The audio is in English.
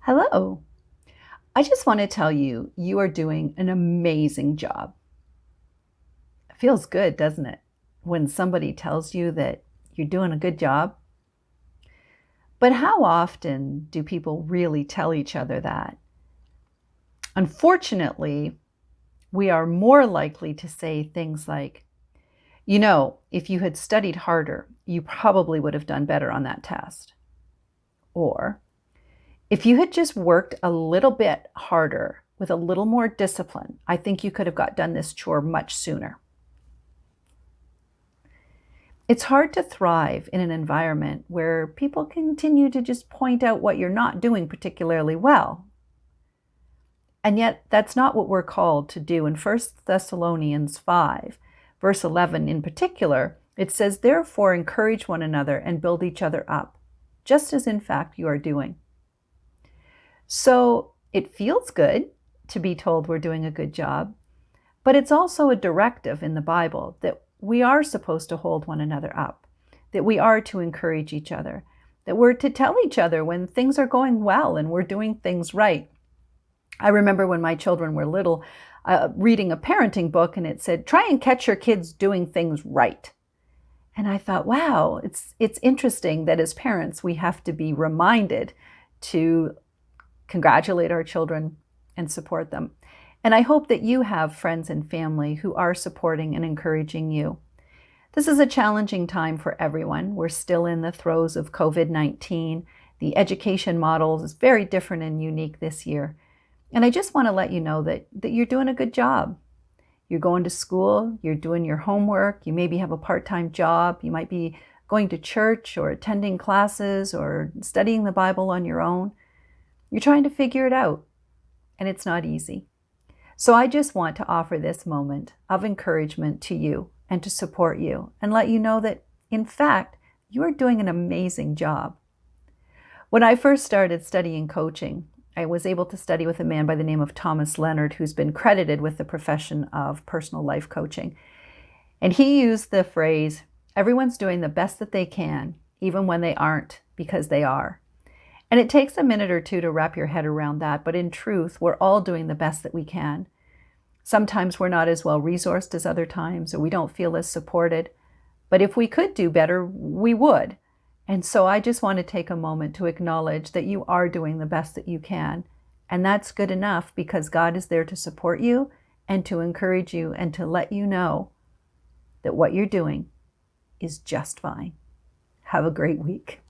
Hello. I just want to tell you, you are doing an amazing job. It feels good, doesn't it? When somebody tells you that you're doing a good job. But how often do people really tell each other that? Unfortunately, we are more likely to say things like, if you had studied harder, you probably would have done better on that test. Or, if you had just worked a little bit harder with a little more discipline, I think you could have got done this chore much sooner. It's hard to thrive in an environment where people continue to just point out what you're not doing particularly well. And yet, that's not what we're called to do. In 1 Thessalonians 5, verse 11 in particular, it says, "Therefore, encourage one another and build each other up, just as in fact you are doing." So it feels good to be told we're doing a good job, but it's also a directive in the Bible that we are supposed to hold one another up, that we are to encourage each other, that we're to tell each other when things are going well and we're doing things right. I remember when my children were little, reading a parenting book, and it said, "Try and catch your kids doing things right." And I thought, wow, it's interesting that as parents, we have to be reminded to congratulate our children and support them. And I hope that you have friends and family who are supporting and encouraging you. This is a challenging time for everyone. We're still in the throes of COVID-19. The education model is very different and unique this year. And I just want to let you know that you're doing a good job. You're going to school, you're doing your homework, you maybe have a part-time job, you might be going to church or attending classes or studying the Bible on your own. You're trying to figure it out, and it's not easy. So I just want to offer this moment of encouragement to you and to support you and let you know that, in fact, you are doing an amazing job. When I first started studying coaching, I was able to study with a man by the name of Thomas Leonard, who's been credited with the profession of personal life coaching. And he used the phrase, "Everyone's doing the best that they can, even when they aren't, because they are." And it takes a minute or two to wrap your head around that, but in truth, we're all doing the best that we can. Sometimes we're not as well resourced as other times, or we don't feel as supported. But if we could do better, we would. And so I just want to take a moment to acknowledge that you are doing the best that you can. And that's good enough because God is there to support you and to encourage you and to let you know that what you're doing is just fine. Have a great week.